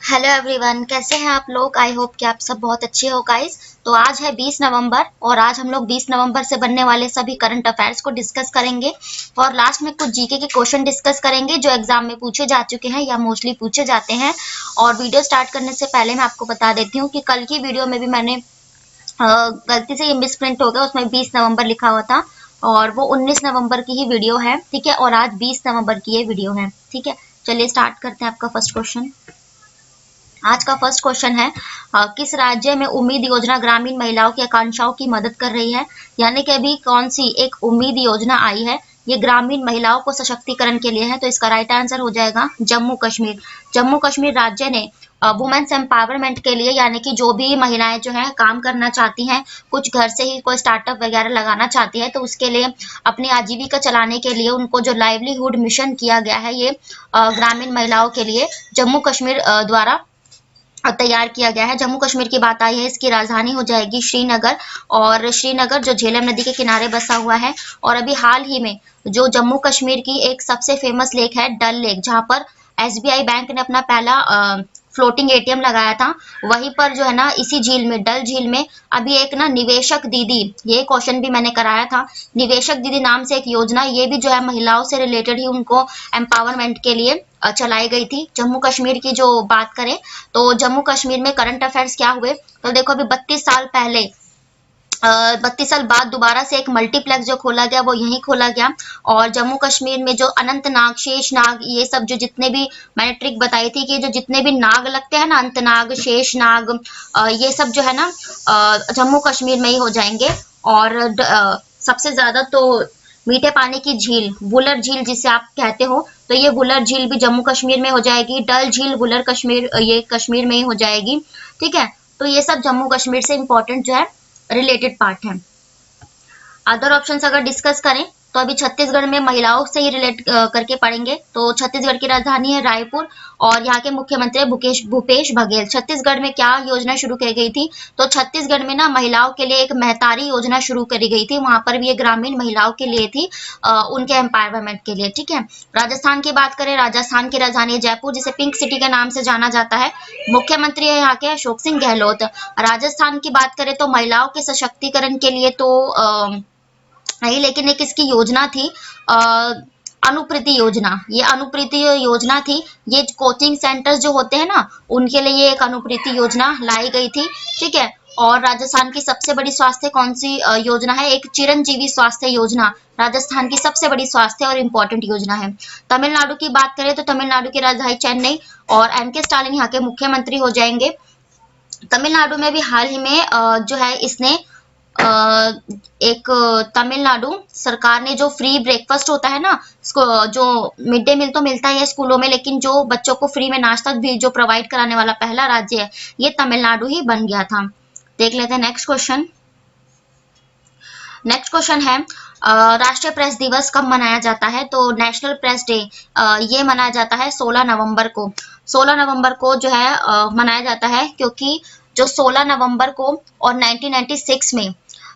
Hello everyone, कैसे हैं आप लोग। आई होप कि आप सब बहुत अच्छे हो गाइस। तो आज है 20 नवंबर और आज हम लोग 20 नवंबर से बनने वाले सभी करंट अफेयर्स को डिस्कस करेंगे और लास्ट में कुछ जीके के क्वेश्चन डिस्कस करेंगे जो एग्जाम में पूछे जा चुके हैं या मोस्टली पूछे जाते हैं। और वीडियो स्टार्ट करने से पहले मैं आपको बता देती हूँ कि कल की वीडियो में भी मैंने गलती से ये मिसप्रिंट हो गया, उसमें 20 नवंबर लिखा हुआ था और वो 19 नवंबर की ही वीडियो है। ठीक है, और आज 20 नवंबर की ये वीडियो है। ठीक है, चलिए स्टार्ट करते हैं। आपका फर्स्ट क्वेश्चन, आज का फर्स्ट क्वेश्चन है किस राज्य में उम्मीद योजना ग्रामीण महिलाओं की आकांक्षाओं की मदद कर रही है। यानी कि अभी कौन सी एक उम्मीद योजना आई है, ये ग्रामीण महिलाओं को सशक्तिकरण के लिए है। तो इसका राइट आंसर हो जाएगा जम्मू कश्मीर। जम्मू कश्मीर राज्य ने वुमेन्स एम्पावरमेंट के लिए, यानी कि जो भी महिलाएं जो है काम करना चाहती हैं, कुछ घर से ही कोई स्टार्टअप वगैरह लगाना चाहती है, तो उसके लिए अपनी आजीविका चलाने के लिए उनको जो लाइवलीहुड मिशन किया गया है, ये ग्रामीण महिलाओं के लिए जम्मू कश्मीर द्वारा तैयार किया गया है। जम्मू कश्मीर की बात आई है, इसकी राजधानी हो जाएगी श्रीनगर और श्रीनगर जो झेलम नदी के किनारे बसा हुआ है। और अभी हाल ही में जो जम्मू कश्मीर की एक सबसे फेमस लेक है डल लेक, जहां पर एसबीआई बैंक ने अपना पहला फ्लोटिंग एटीएम लगाया था, वहीं पर जो है ना इसी झील में, डल झील में अभी एक ना निवेशक दीदी, ये क्वेश्चन भी मैंने कराया था, निवेशक दीदी नाम से एक योजना, ये भी जो है महिलाओं से रिलेटेड ही उनको एम्पावरमेंट के लिए चलाई गई थी। जम्मू कश्मीर की जो बात करें तो जम्मू कश्मीर में करंट अफेयर्स क्या हुए, तो देखो अभी 32 साल पहले 32 साल बाद दोबारा से एक मल्टीप्लेक्स जो खोला गया वो यहीं खोला गया। और जम्मू कश्मीर में जो अनंतनाग, शेषनाग, ये सब जो जितने भी मैंने ट्रिक बताई थी कि जो जितने भी नाग लगते हैं ना, अनंतनाग, शेषनाग, ये सब जो है ना जम्मू कश्मीर में ही हो जाएंगे। और सबसे ज्यादा तो मीठे पानी की झील, वुलर झील जिसे आप कहते हो, तो ये वुलर झील भी जम्मू कश्मीर में हो जाएगी। डल झील वुलर कश्मीर, ये कश्मीर में ही हो जाएगी। ठीक है, तो ये सब जम्मू कश्मीर से इंपॉर्टेंट जो है रिलेटेड पार्ट है। अदर ऑप्शंस अगर डिस्कस करें तो अभी छत्तीसगढ़ में महिलाओं से ही रिलेट करके पढ़ेंगे। तो छत्तीसगढ़ की राजधानी है रायपुर और यहाँ के मुख्यमंत्री भूपेश बघेल। छत्तीसगढ़ में क्या योजना शुरू की गई थी, तो छत्तीसगढ़ में ना महिलाओं के लिए एक महतारी योजना शुरू करी गई थी, वहां पर भी ये ग्रामीण महिलाओं के लिए थी, उनके एम्पावरमेंट के लिए। ठीक है, राजस्थान की बात करें, राजस्थान की राजधानी जयपुर, जिसे पिंक सिटी के नाम से जाना जाता है। मुख्यमंत्री है यहाँ के अशोक सिंह गहलोत। राजस्थान की बात करें तो महिलाओं के सशक्तिकरण के लिए तो नहीं, लेकिन एक इसकी योजना थी अनुप्रीति योजना। ये अनुप्रीति योजना थी, ये कोचिंग सेंटर्स जो होते हैं ना, उनके लिए ये एक अनुप्रीति योजना लाई गई थी। ठीक है, और राजस्थान की सबसे बड़ी स्वास्थ्य कौन सी योजना है, एक चिरंजीवी स्वास्थ्य योजना राजस्थान की सबसे बड़ी स्वास्थ्य और इम्पोर्टेंट योजना है। तमिलनाडु की बात करें तो तमिलनाडु की राजधानी चेन्नई और एम के स्टालिन यहाँ के मुख्यमंत्री हो जाएंगे। तमिलनाडु में भी हाल ही में जो है इसने एक तमिलनाडु सरकार ने जो फ्री ब्रेकफास्ट होता है ना, जो मिड डे मील तो मिलता ही है स्कूलों में, लेकिन जो बच्चों को फ्री में नाश्ता भी जो प्रोवाइड कराने वाला पहला राज्य है, ये तमिलनाडु ही बन गया था। देख लेते हैं नेक्स्ट क्वेश्चन। नेक्स्ट क्वेश्चन है राष्ट्रीय प्रेस दिवस कब मनाया जाता है, तो नेशनल प्रेस डे ये मनाया जाता है 16 नवंबर को। 16 नवंबर को जो है मनाया जाता है, क्योंकि जो 16 नवंबर को और 1996 में,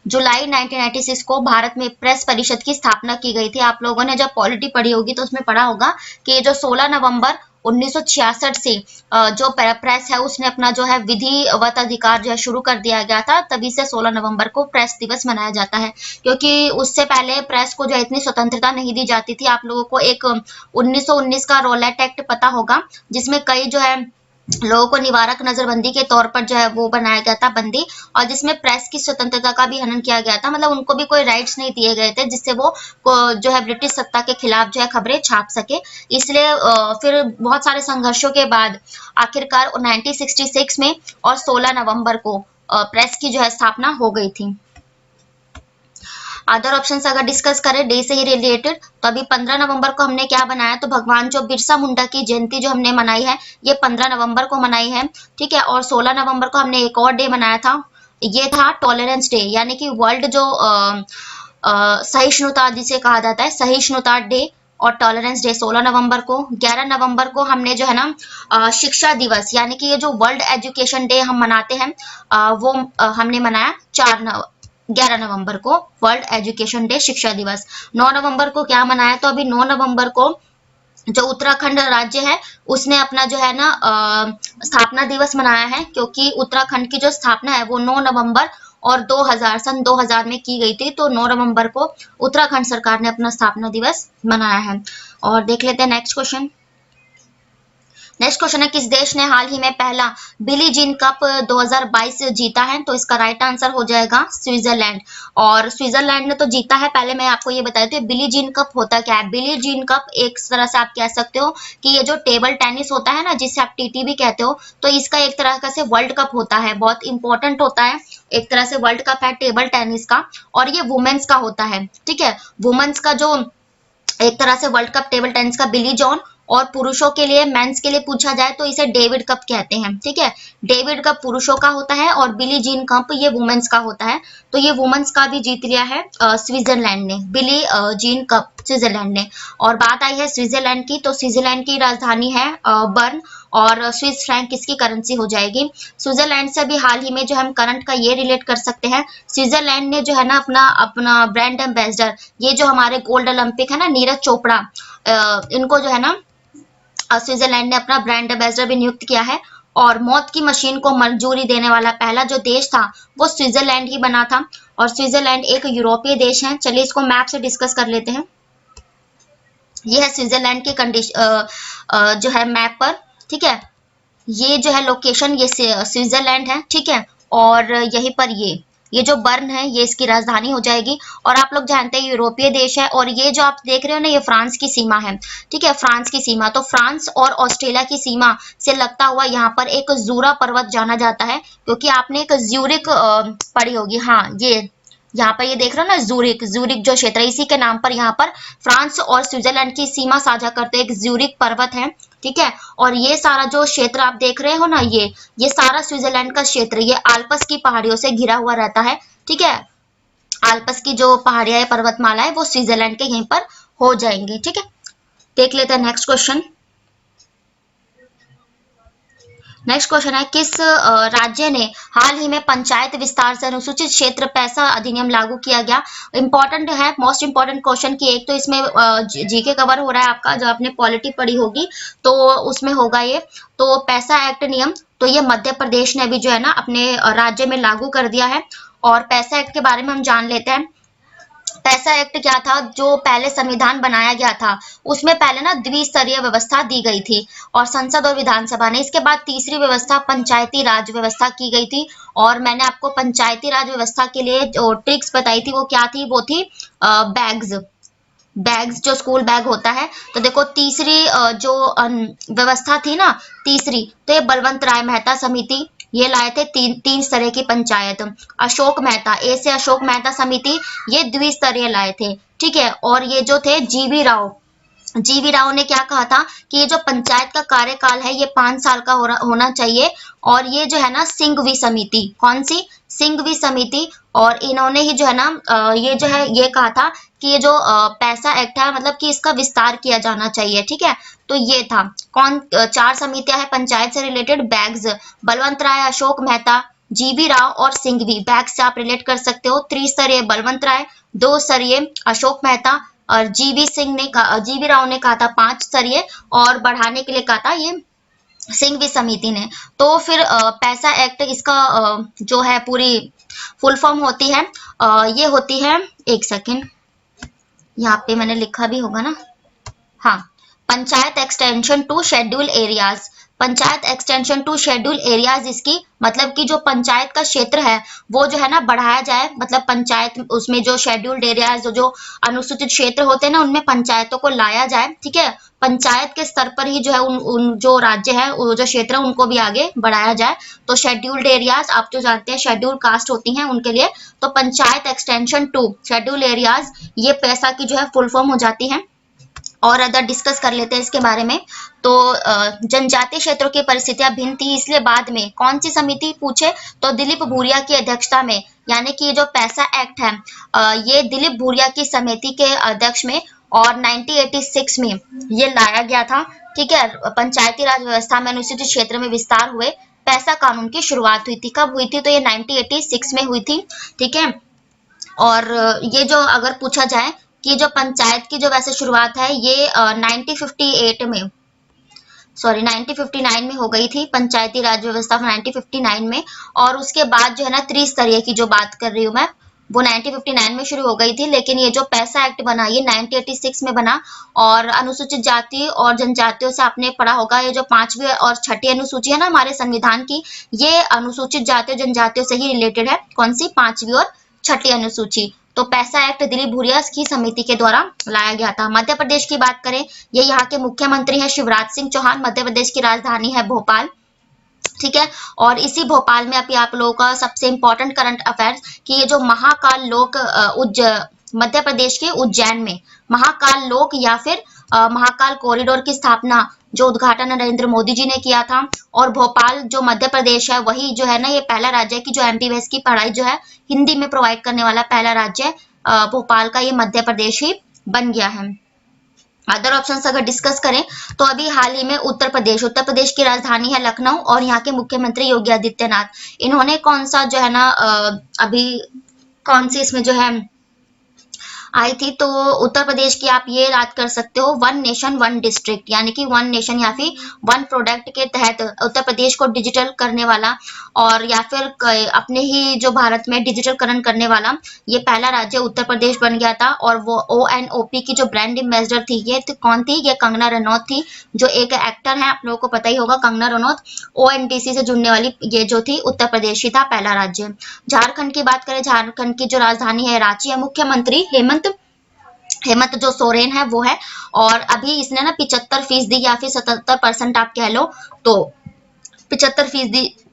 जुलाई 1996 को भारत में प्रेस परिषद की स्थापना की गई थी। आप लोगों ने जब पॉलिटी पढ़ी होगी तो उसमें पढ़ा होगा कि जो 16 नवंबर 1966 से जो प्रेस है उसने अपना जो है विधिवत अधिकार जो है शुरू कर दिया गया था, तभी से 16 नवंबर को प्रेस दिवस मनाया जाता है। क्योंकि उससे पहले प्रेस को जो है इतनी स्वतंत्रता नहीं दी जाती थी। आप लोगों को एक 1919 का रॉलेट एक्ट पता होगा, जिसमें कई जो है लोगों को निवारक नजरबंदी के तौर पर जो है वो बनाया गया था बंदी, और जिसमें प्रेस की स्वतंत्रता का भी हनन किया गया था। मतलब उनको भी कोई राइट्स नहीं दिए गए थे जिससे वो जो है ब्रिटिश सत्ता के खिलाफ जो है खबरें छाप सके। इसलिए फिर बहुत सारे संघर्षों के बाद आखिरकार 1966 में और 16 नवंबर को प्रेस की जो है स्थापना हो गई थी। अदर ऑप्शंस अगर डिस्कस करें डे से ही रिलेटेड, तो अभी 15 नवंबर को हमने क्या बनाया, तो भगवान जो बिरसा मुंडा की जयंती जो हमने मनाई है, ये 15 नवंबर को मनाई है। ठीक है, और 16 नवंबर को हमने एक और डे मनाया था, ये था टॉलरेंस डे, यानी कि वर्ल्ड जो सहिष्णुता जिसे कहा जाता है, सहिष्णुता डे और टॉलरेंस डे 16 नवंबर को। 11 नवंबर को हमने जो है ना शिक्षा दिवस, यानी कि ये जो वर्ल्ड एजुकेशन डे हम मनाते हैं, वो हमने मनाया 11 नवंबर को वर्ल्ड एजुकेशन डे, शिक्षा दिवस। 9 नवंबर को क्या मनाया, तो अभी 9 नवंबर को जो उत्तराखंड राज्य है उसने अपना जो है ना स्थापना दिवस मनाया है, क्योंकि उत्तराखंड की जो स्थापना है वो 9 नवंबर और 2000 में की गई थी। तो 9 नवंबर को उत्तराखंड सरकार ने अपना स्थापना दिवस मनाया है। और देख लेते हैं नेक्स्ट क्वेश्चन। नेक्स्ट क्वेश्चन है, किस देश ने हाल ही में पहला बिली जीन कप 2022 जीता है? तो इसका राइट आंसर हो जाएगा स्विट्जरलैंड। और स्विट्जरलैंड ने तो जीता है। पहले मैं आपको ये बता देती हूँ बिली जीन कप होता क्या है। बिली जीन कप एक तरह से आप कह सकते हो कि ये जो टेबल टेनिस होता है ना, जिसे आप टीटी भी कहते हो, तो इसका एक तरह से वर्ल्ड कप होता है, बहुत इंपॉर्टेंट होता है। एक तरह से वर्ल्ड कप है टेबल टेनिस का, और ये वुमेन्स का होता है। ठीक है, वुमेन्स का जो एक तरह से वर्ल्ड कप टेबल टेनिस का बिली जॉन, और पुरुषों के लिए मेंस के लिए पूछा जाए तो इसे डेविड कप कहते हैं। ठीक है, डेविड कप पुरुषों का होता है और बिली जीन कप ये वुमेन्स का होता है। तो ये वुमेन्स का भी जीत लिया है स्विट्जरलैंड ने, बिली जीन कप स्विट्जरलैंड ने। और बात आई है स्विट्जरलैंड की, तो स्विट्जरलैंड की राजधानी है बर्न, और स्विस फ्रैंक किसकी करेंसी हो जाएगी? स्विट्जरलैंड से भी हाल ही में जो हम करंट का ये रिलेट कर सकते हैं, स्विट्जरलैंड ने जो है ना अपना अपना ब्रांड एम्बेसडर, ये जो हमारे गोल्ड ओलंपिक है ना, नीरज चोपड़ा, इनको जो है ना स्विट्जरलैंड ने अपना ब्रांड एम्बेसडर भी नियुक्त किया है। और मौत की मशीन को मंजूरी देने वाला पहला जो देश था वो स्विट्जरलैंड ही बना था। और स्विट्जरलैंड एक यूरोपीय देश है। चलिए इसको मैप से डिस्कस कर लेते हैं। ये है स्विट्जरलैंड की कंडीशन जो है मैप पर। ठीक है, ये जो है लोकेशन, ये स्विट्जरलैंड है। ठीक है, और यहीं पर ये जो बर्न है ये इसकी राजधानी हो जाएगी। और आप लोग जानते हैं यूरोपीय देश है, और ये जो आप देख रहे हो ना, ये फ्रांस की सीमा है। ठीक है, फ्रांस की सीमा, तो फ्रांस और ऑस्ट्रेलिया की सीमा से लगता हुआ यहाँ पर एक जूरा पर्वत जाना जाता है, क्योंकि आपने एक ज्यूरिक पढ़ी होगी। हाँ, ये यहाँ पर ये देख रहे हो ना, ज्यूरिक, ज्यूरिक जो क्षेत्र है, इसी के नाम पर यहाँ पर फ्रांस और स्विट्जरलैंड की सीमा साझा करते हैं, एक ज्यूरिक पर्वत है। ठीक है, और ये सारा जो क्षेत्र आप देख रहे हो ना, ये सारा स्विट्जरलैंड का क्षेत्र, ये आल्प्स की पहाड़ियों से घिरा हुआ रहता है। ठीक है, आल्प्स की जो पहाड़ियां पर्वतमाला है वो स्विट्जरलैंड के यहीं पर हो जाएंगी। ठीक है, देख लेते हैं नेक्स्ट क्वेश्चन। नेक्स्ट क्वेश्चन है, किस राज्य ने हाल ही में पंचायत विस्तार से अनुसूचित क्षेत्र पैसा अधिनियम लागू किया गया? इंपॉर्टेंट है, मोस्ट इंपॉर्टेंट क्वेश्चन की एक तो इसमें जीके कवर हो रहा है आपका, जो आपने पॉलिटी पढ़ी होगी तो उसमें होगा ये। तो पैसा एक्ट नियम, तो ये मध्य प्रदेश ने भी जो है ना अपने राज्य में लागू कर दिया है। और पैसा एक्ट के बारे में हम जान लेते हैं। पैसा एक्ट क्या था? जो पहले संविधान बनाया गया था उसमें पहले ना द्विस्तरीय व्यवस्था दी गई थी, और संसद और विधानसभा ने। इसके बाद तीसरी व्यवस्था पंचायती राज व्यवस्था की गई थी। और मैंने आपको पंचायती राज व्यवस्था के लिए जो ट्रिक्स बताई थी वो क्या थी? वो थी बैग्स, जो स्कूल बैग होता है। तो देखो तीसरी जो व्यवस्था थी ना, तीसरी, तो ये बलवंत राय मेहता समिति ये लाए थे तीन तरह की पंचायत। अशोक मेहता, ए से अशोक मेहता समिति, ये द्विस्तरीय लाए थे। ठीक है, और ये जो थे जीवी राव ने क्या कहा था कि ये जो पंचायत का कार्यकाल है ये 5 साल का होना चाहिए। और ये जो है ना सिंघवी समिति, कौन सी? सिंघवी समिति। और इन्होंने ही जो है ना ये जो है ये कहा था कि ये जो पैसा एक्ट है मतलब कि इसका विस्तार किया जाना चाहिए। ठीक है, तो ये था कौन? 4 समितियां हैं पंचायत से रिलेटेड, बैग्स, बलवंत राय, अशोक मेहता, जीवी राव और सिंघवी। बैग्स से आप रिलेट कर सकते हो। त्रिस्तरीय बलवंत राय, 2 स्तरीय अशोक मेहता, और जीवी राव ने कहा था 5 स्तरीय, और बढ़ाने के लिए कहा था ये सिंघवी समिति ने। तो फिर पैसा एक्ट, इसका जो है पूरी फुल फॉर्म होती है, ये होती है, एक सेकेंड, यहाँ पे मैंने लिखा भी होगा ना, हाँ, panchayat extension to schedule areas. Panchayat extension to schedule areas, इसकी मतलब कि जो पंचायत का क्षेत्र है वो जो है ना बढ़ाया जाए। मतलब पंचायत उसमें जो शेड्यूल्ड एरियाज, जो अनुसूचित क्षेत्र होते हैं ना, उनमें पंचायतों को लाया जाए। ठीक है, पंचायत के स्तर पर ही जो है उन जो राज्य है, जो क्षेत्र है, उनको भी आगे बढ़ाया जाए। तो शेड्यूल्ड एरियाज आप जो जानते हैं, शेड्यूल कास्ट होती हैं उनके लिए। तो panchayat extension to schedule areas, ये पैसा की जो है फुल फॉर्म हो जाती है। और अदर डिस्कस कर लेते हैं इसके बारे में। तो जनजातीय क्षेत्रों की परिस्थितियां भिन्न थी, इसलिए बाद में कौन सी समिति पूछे तो दिलीप भूरिया की अध्यक्षता में, यानी कि ये जो पैसा एक्ट है ये दिलीप भूरिया की समिति के अध्यक्ष में और 1986 में ये लाया गया था। ठीक है, पंचायती राज व्यवस्था में अनुसूचित क्षेत्र में विस्तार हुए पैसा कानून की शुरुआत हुई थी। कब हुई थी? तो ये 1986 में हुई थी। ठीक है, और ये जो अगर पूछा जाए कि जो पंचायत की जो वैसे शुरुआत है ये 1958 में, सॉरी 1959 में हो गई थी, पंचायती राज व्यवस्था 1959 में। और उसके बाद जो है ना त्रिस्तरीय की जो बात कर रही हूँ मैं, वो 1959 में शुरू हो गई थी, लेकिन ये जो पैसा एक्ट बना ये 1986 में बना। और अनुसूचित जाति और जनजातियों से आपने पढ़ा होगा, ये जो 5वीं और 6ठी अनुसूची है ना हमारे संविधान की, ये अनुसूचित जाति और जनजातियों से ही रिलेटेड है। कौन सी? 5वीं और 6ठी अनुसूची। तो पैसा एक्ट दिलीप भुरिया की समिति के द्वारा लाया गया था। मध्य प्रदेश की बात करें, ये यहाँ के मुख्यमंत्री हैं शिवराज सिंह चौहान, मध्य प्रदेश की राजधानी है भोपाल। ठीक है। और इसी भोपाल में अभी आप लोगों का सबसे इंपॉर्टेंट करंट अफेयर्स कि ये जो महाकाल लोक मध्य प्रदेश के उज्जैन में महाकाल लोक या फिर महाकाल कॉरिडोर की स्थापना, जो उद्घाटन नरेंद्र मोदी जी ने किया था। और भोपाल जो मध्य प्रदेश है वही जो है ना ये पहला राज्य है कि जो एमबीबीएस की पढ़ाई जो है हिंदी में प्रोवाइड करने वाला पहला राज्य है। भोपाल का ये मध्य प्रदेश ही बन गया है। अदर ऑप्शंस अगर डिस्कस करें तो अभी हाल ही में उत्तर प्रदेश की राजधानी है लखनऊ और यहाँ के मुख्यमंत्री योगी आदित्यनाथ, इन्होंने कौन सा जो है ना अभी कौन सी इसमें जो है आई थी, तो उत्तर प्रदेश की आप ये याद कर सकते हो, वन नेशन वन डिस्ट्रिक्ट, यानी कि वन नेशन या फिर वन प्रोडक्ट के तहत उत्तर प्रदेश को डिजिटल करने वाला और या फिर अपने ही जो भारत में डिजिटलकरण करने वाला ये पहला राज्य उत्तर प्रदेश बन गया था। और वो ONOP की जो ब्रांड एम्बेसडर थी ये कौन थी? ये कंगना रनौत थी, जो एक एक्टर है, आप लोगों को पता ही होगा कंगना रनौत। ONDC से जुड़ने वाली ये जो थी उत्तर प्रदेश ही था पहला राज्य। झारखंड की बात करें, झारखंड की जो राजधानी है रांची है, मुख्यमंत्री हेमंत जो सोरेन है वो है। और अभी इसने ना 75% या फिर 77% आप कह लो, तो 75%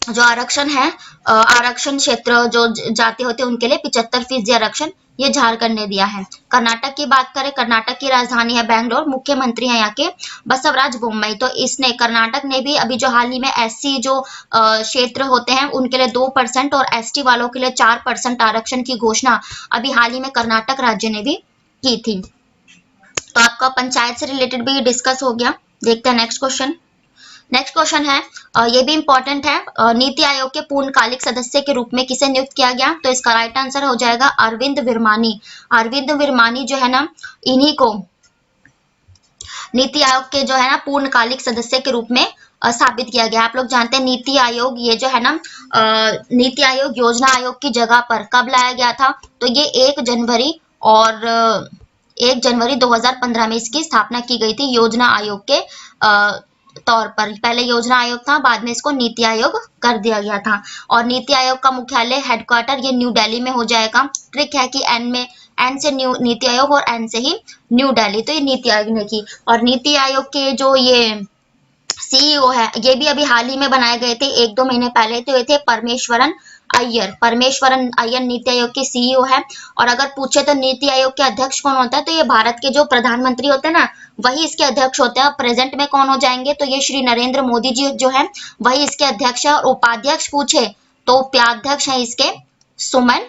जो आरक्षण है, आरक्षण क्षेत्र जो जाति होते हैं उनके लिए 75% आरक्षण ये झारखंड ने दिया है। कर्नाटक की बात करें, कर्नाटक की राजधानी है बैंगलोर, मुख्यमंत्री है यहाँ के बसवराज बोम्मई। तो इसने कर्नाटक ने भी अभी जो हाल ही में एससी जो क्षेत्र होते हैं उनके लिए 2% और एसटी वालों के लिए 4% आरक्षण की घोषणा अभी हाल ही में कर्नाटक राज्य ने भी की थी। तो आपका पंचायत से रिलेटेड भी डिस्कस हो गया। देखते हैं नेक्स्ट क्वेश्चन। नेक्स्ट क्वेश्चन है, ये भी इंपॉर्टेंट है, नीति आयोग के पूर्णकालिक सदस्य के रूप में किसे नियुक्त किया गया? तो इसका राइट आंसर हो जाएगा अरविंद विरमानी। अरविंद विरमानी जो है ना, इन्हीं को नीति आयोग के जो है ना पूर्णकालिक सदस्य के रूप में स्थापित किया गया। आप लोग जानते हैं नीति आयोग ये जो है ना नीति आयोग योजना आयोग की जगह पर कब लाया गया था? तो ये 1 जनवरी 2015 में इसकी स्थापना की गई थी योजना आयोग के तौर पर। पहले योजना आयोग था, बाद में इसको नीति आयोग कर दिया गया था। और नीति आयोग का मुख्यालय हेडक्वार्टर ये न्यू दिल्ली में हो जाएगा। ट्रिक है कि एन से न्यू नीति आयोग और एन से ही न्यू दिल्ली, तो ये नीति आयोग ने की। और नीति आयोग के जो ये सीईओ है ये भी अभी हाल ही में बनाए गए थे, 1-2 महीने पहले, तो ये थे परमेश्वरन अय्यर नीति आयोग के सीईओ है। और अगर पूछे तो नीति आयोग के अध्यक्ष कौन होता है, तो ये भारत के जो प्रधानमंत्री होते हैं ना वही इसके अध्यक्ष होते हैं। प्रेजेंट में कौन हो जाएंगे? तो ये श्री नरेंद्र मोदी जी जो है वही इसके अध्यक्ष है। और उपाध्यक्ष पूछे तो उपाध्यक्ष है इसके सुमन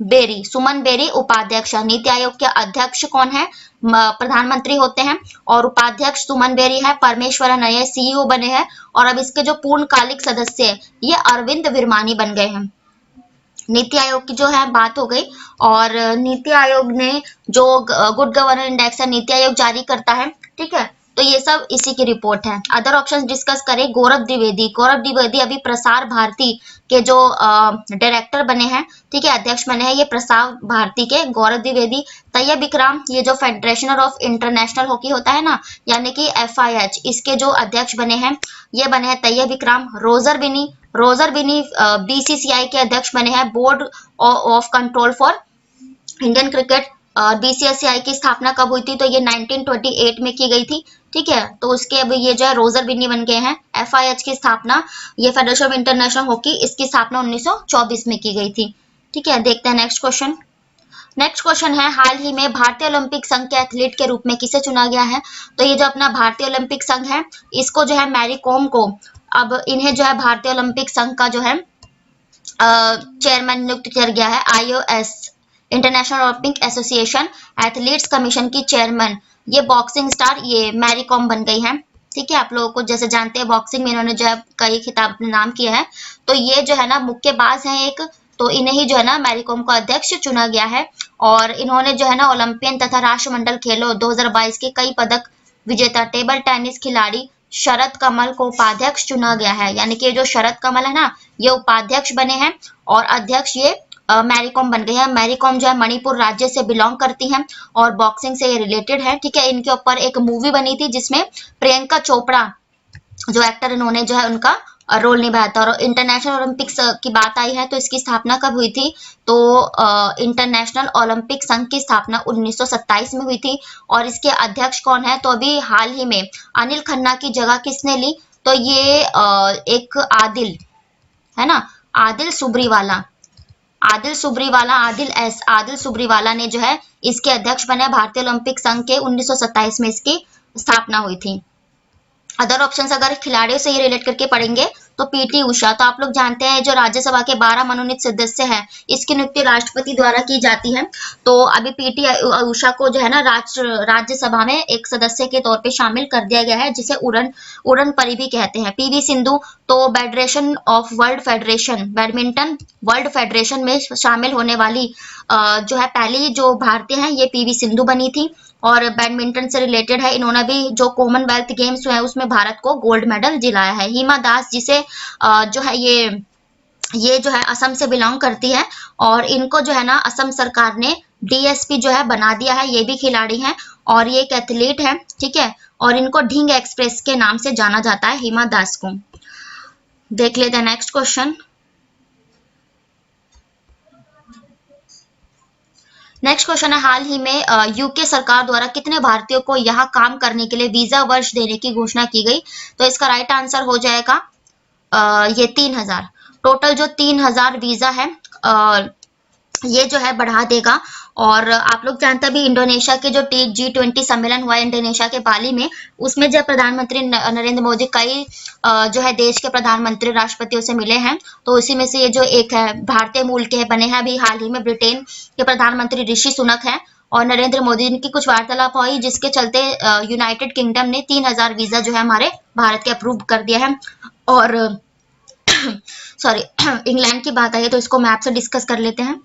बेरी उपाध्यक्ष है। नीति आयोग के अध्यक्ष कौन है? प्रधानमंत्री होते हैं। और उपाध्यक्ष सुमन बेरी है। परमेश्वरन अय्यर सीईओ बने हैं। और अब इसके जो पूर्णकालिक सदस्य है ये अरविंद विरमानी बन गए हैं। नीति आयोग की जो है बात हो गई। और नीति आयोग ने जो गुड गवर्नेंस इंडेक्स है नीति आयोग जारी करता है, ठीक है, तो ये सब इसी की रिपोर्ट है। अदर ऑप्शंस डिस्कस करें, गौरव द्विवेदी अभी प्रसार भारती के जो डायरेक्टर बने हैं, ठीक है, अध्यक्ष बने हैं ये प्रसार भारती के गौरव द्विवेदी। तैयब इकराम ये जो फेडरेशन ऑफ इंटरनेशनल हॉकी होता है ना, यानी कि FIH, इसके जो अध्यक्ष बने हैं ये बने हैं तैयब इकराम। रोजर बिनी BCCI के अध्यक्ष बने हैं, board of control for Indian cricket. BCCI की स्थापना कब हुई थी? तो ये 1928 में की गई थी, ठीक है। तो उसके अभी ये जो है रोजर बिन्नी बन गए हैं। FIH की स्थापना, ये फेडरेशन ऑफ इंटरनेशनल हॉकी, इसकी स्थापना 1924 में की गई थी, ठीक है। देखते हैं नेक्स्ट क्वेश्चन। नेक्स्ट क्वेश्चन है, हाल ही में भारतीय ओलंपिक संघ के एथलीट के रूप में किसे चुना गया है? तो ये जो अपना भारतीय ओलंपिक संघ है इसको जो है मैरी कॉम को, अब इन्हें जो है भारतीय ओलंपिक संघ का जो है चेयरमैन नियुक्त किया गया है। IOS international Olympic association athletes commission की चेयरमैन ये बॉक्सिंग स्टार ये मैरी कॉम बन गई है, ठीक है। आप लोगों को जैसे जानते हैं बॉक्सिंग में इन्होंने जो है कई खिताब अपने नाम किए हैं। तो ये जो है ना मुक्केबाज है एक, तो इन्हें ही जो है ना मैरी कॉम को अध्यक्ष चुना गया है। और इन्होंने जो है ना ओलंपियन तथा राष्ट्रमंडल खेलों 2022 के कई पदक विजेता टेबल टेनिस खिलाड़ी शरद कमल को उपाध्यक्ष चुना गया है। यानी कि जो शरद कमल है ना, ये उपाध्यक्ष बने हैं और अध्यक्ष ये मैरी कॉम बन गई है। मैरी कॉम जो है मणिपुर राज्य से बिलोंग करती हैं और बॉक्सिंग से ये रिलेटेड है। ठीक है, इनके ऊपर एक मूवी बनी थी जिसमें प्रियंका चोपड़ा जो एक्टर, इन्होंने जो है उनका रोल निभाया था। और इंटरनेशनल ओलंपिक्स की बात आई है तो इसकी स्थापना कब हुई थी? तो इंटरनेशनल ओलंपिक संघ की स्थापना 1927 में हुई थी। और इसके अध्यक्ष कौन है? तो अभी हाल ही में अनिल खन्ना की जगह किसने ली? तो ये एक आदिल है ना, आदिल सुब्रीवाला, आदिल सुब्रीवाला ने जो है इसके अध्यक्ष बने। भारतीय ओलंपिक संघ के 1927 में इसकी स्थापना हुई थी। अदर ऑप्शंस अगर खिलाड़ियों से ये रिलेट करके पढ़ेंगे तो पीटी उषा, तो आप लोग जानते हैं जो राज्यसभा के 12 मनोनीत सदस्य हैं, इसकी नियुक्ति राष्ट्रपति द्वारा की जाती है। तो अभी पीटी उषा को जो है ना राज्यसभा में एक सदस्य के तौर पे शामिल कर दिया गया है, जिसे उड़न परी भी कहते हैं। पीवी सिंधु तो बैडमिंटन वर्ल्ड फेडरेशन में शामिल होने वाली जो है पहली जो भारतीय है, ये पीवी सिंधु बनी थी और बैडमिंटन से रिलेटेड है। इन्होंने भी जो कॉमनवेल्थ गेम्स हुए हैं उसमें भारत को गोल्ड मेडल दिलाया है। हिमा दास जिसे जो है ये जो है असम से बिलोंग करती है और इनको जो है ना असम सरकार ने डीएसपी जो है बना दिया है। ये भी खिलाड़ी हैं और ये एक एथलीट है। ठीक है, और इनको ढींग एक्सप्रेस के नाम से जाना जाता है, हिमा दास को। देख लेते हैं नेक्स्ट क्वेश्चन। नेक्स्ट क्वेश्चन है, हाल ही में यूके सरकार द्वारा कितने भारतीयों को यहाँ काम करने के लिए वीजा वर्ष देने की घोषणा की गई? तो इसका राइट आंसर हो जाएगा ये 3000। टोटल जो 3000 वीजा है ये जो है बढ़ा देगा। और आप लोग जानते हैं अभी इंडोनेशिया के जो G20 सम्मेलन हुआ है इंडोनेशिया के बाली में, उसमें जब प्रधानमंत्री नरेंद्र मोदी कई जो है देश के प्रधानमंत्री राष्ट्रपतियों से मिले हैं, तो उसी में से ये जो एक है भारतीय मूल के बने हैं। अभी हाल ही में ब्रिटेन के प्रधानमंत्री ऋषि सुनक हैं और नरेंद्र मोदी की कुछ वार्तालाप हुई, जिसके चलते यूनाइटेड किंगडम ने 3000 वीजा जो है हमारे भारत के अप्रूव कर दिया है। और सॉरी इंग्लैंड की बात आई है तो इसको मैं आपसे डिस्कस कर लेते हैं।